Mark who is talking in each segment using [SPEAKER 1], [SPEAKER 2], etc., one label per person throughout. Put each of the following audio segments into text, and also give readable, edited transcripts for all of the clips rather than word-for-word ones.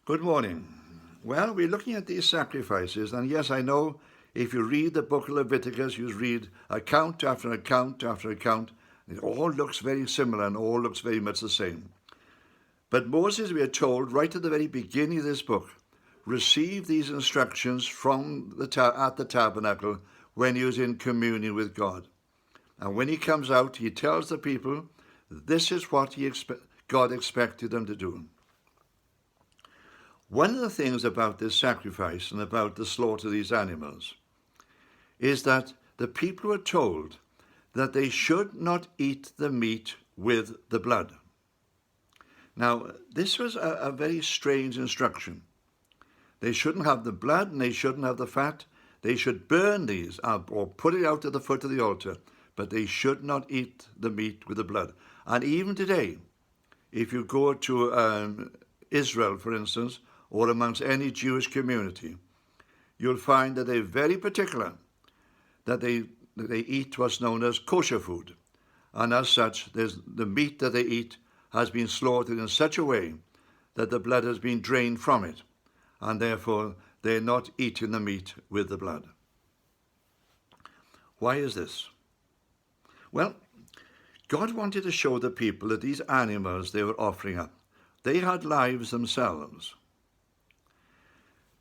[SPEAKER 1] Good morning. Well, we're looking at these sacrifices, and yes, I know if you read the book of Leviticus, you read account after account after account, it all looks very similar and all looks very much the same. But Moses, we are told right at the very beginning of this book, received these instructions from at the tabernacle when he was in communion with God. And when he comes out, he tells the people this is what God expected them to do. One of the things about this sacrifice and about the slaughter of these animals is that the people were told that they should not eat the meat with the blood. Now, this was a very strange instruction. They shouldn't have the blood and they shouldn't have the fat. They should burn these or put it out at the foot of the altar, but they should not eat the meat with the blood. And even today, if you go to Israel, for instance, or amongst any Jewish community, you'll find that they're very particular that they eat what's known as kosher food. And as such, the meat that they eat has been slaughtered in such a way that the blood has been drained from it, and therefore they're not eating the meat with the blood. Why is this? Well, God wanted to show the people that these animals they were offering up, they had lives themselves.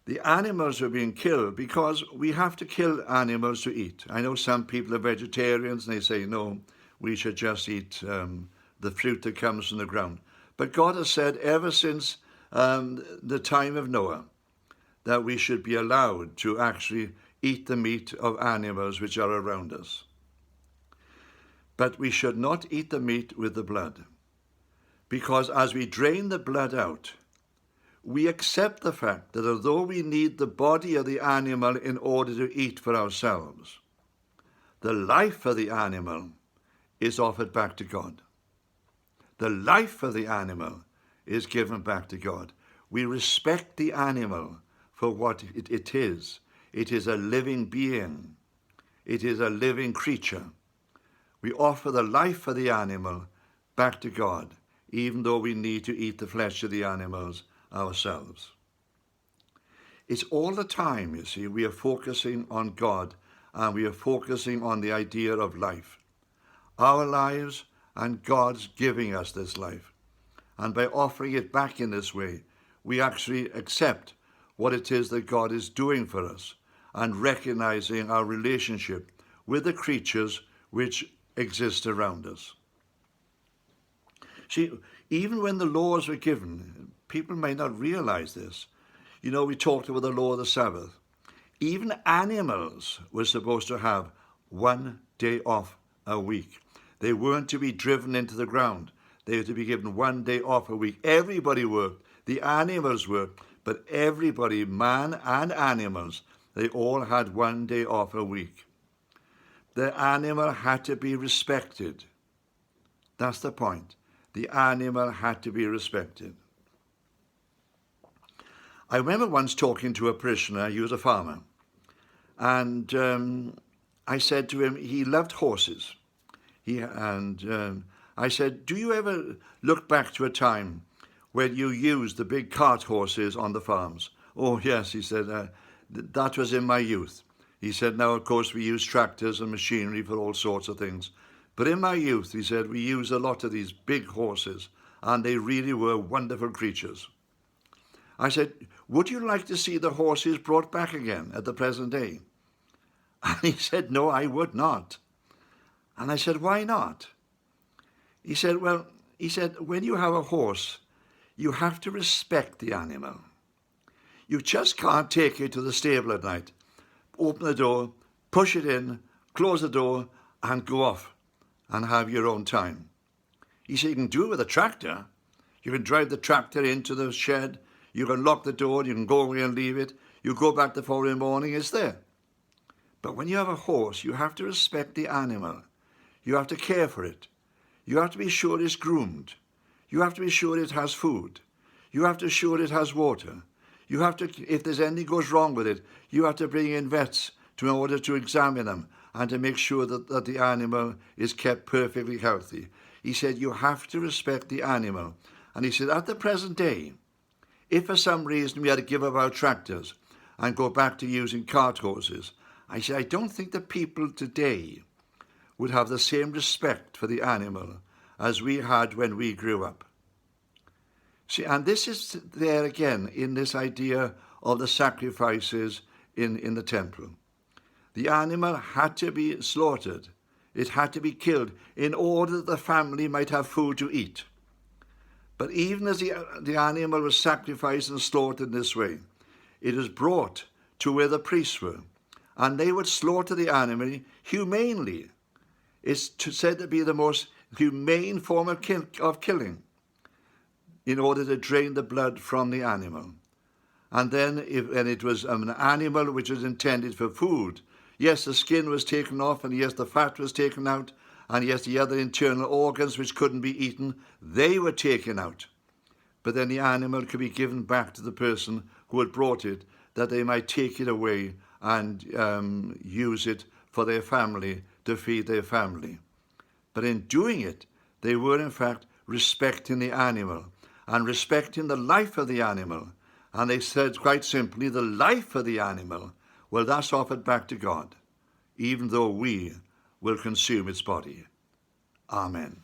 [SPEAKER 1] The animals were being killed because we have to kill animals to eat. I know some people are vegetarians and they say, no, we should just eat the fruit that comes from the ground. But God has said ever since the time of Noah that we should be allowed to actually eat the meat of animals which are around us. But we should not eat the meat with the blood, because as we drain the blood out, we accept the fact that although we need the body of the animal in order to eat for ourselves, the life of the animal is offered back to God. The life of the animal is given back to God. We respect the animal for what it is. It is a living being. It is a living creature. We offer the life of the animal back to God, even though we need to eat the flesh of the animals ourselves. It's all the time, you see, we are focusing on God and we are focusing on the idea of life. Our lives and God's giving us this life. And by offering it back in this way, we actually accept what it is that God is doing for us and recognizing our relationship with the creatures which exist around us. See, even when the laws were given, people may not realize this. You know, we talked about the law of the Sabbath. Even animals were supposed to have 1 day off a week. They weren't to be driven into the ground. They were to be given 1 day off a week. Everybody worked. The animals worked. But everybody, man and animals, they all had 1 day off a week. The animal had to be respected. That's the point. The animal had to be respected. I remember once talking to a parishioner, he was a farmer, and I said to him, he loved horses. I said, do you ever look back to a time when you used the big cart horses on the farms? Oh, yes, he said, that was in my youth. He said, now, of course, we use tractors and machinery for all sorts of things. But in my youth, he said, we used a lot of these big horses, and they really were wonderful creatures. I said, would you like to see the horses brought back again at the present day? And he said, no, I would not. And I said, why not? He said, when you have a horse, you have to respect the animal. You just can't take it to the stable at night, open the door, push it in, close the door, and go off and have your own time. He said, you can do it with a tractor. You can drive the tractor into the shed, you can lock the door, you can go away and leave it. You go back the following morning, it's there. But when you have a horse, you have to respect the animal. You have to care for it. You have to be sure it's groomed. You have to be sure it has food. You have to be sure it has water. You have to, if there's anything goes wrong with it, you have to bring in vets in order to examine them and to make sure that the animal is kept perfectly healthy. He said, you have to respect the animal. And he said, at the present day, If for some reason we had to give up our tractors and go back to using cart horses, I said, I don't think the people today would have the same respect for the animal as we had when we grew up. See, and this is there again in this idea of the sacrifices in the temple. The animal had to be slaughtered. It had to be killed in order that the family might have food to eat. But even as the animal was sacrificed and slaughtered in this way, it was brought to where the priests were, and they would slaughter the animal humanely. It's said to be the most humane form of killing, in order to drain the blood from the animal. And then, when it was an animal which was intended for food, yes, the skin was taken off, and yes, the fat was taken out, and yes, the other internal organs which couldn't be eaten, they were taken out. But then the animal could be given back to the person who had brought it, that they might take it away and use it for their family, to feed their family. But in doing it, they were in fact respecting the animal and respecting the life of the animal. And they said quite simply, the life of the animal, well, that's offered back to God, even though we will consume its body. Amen.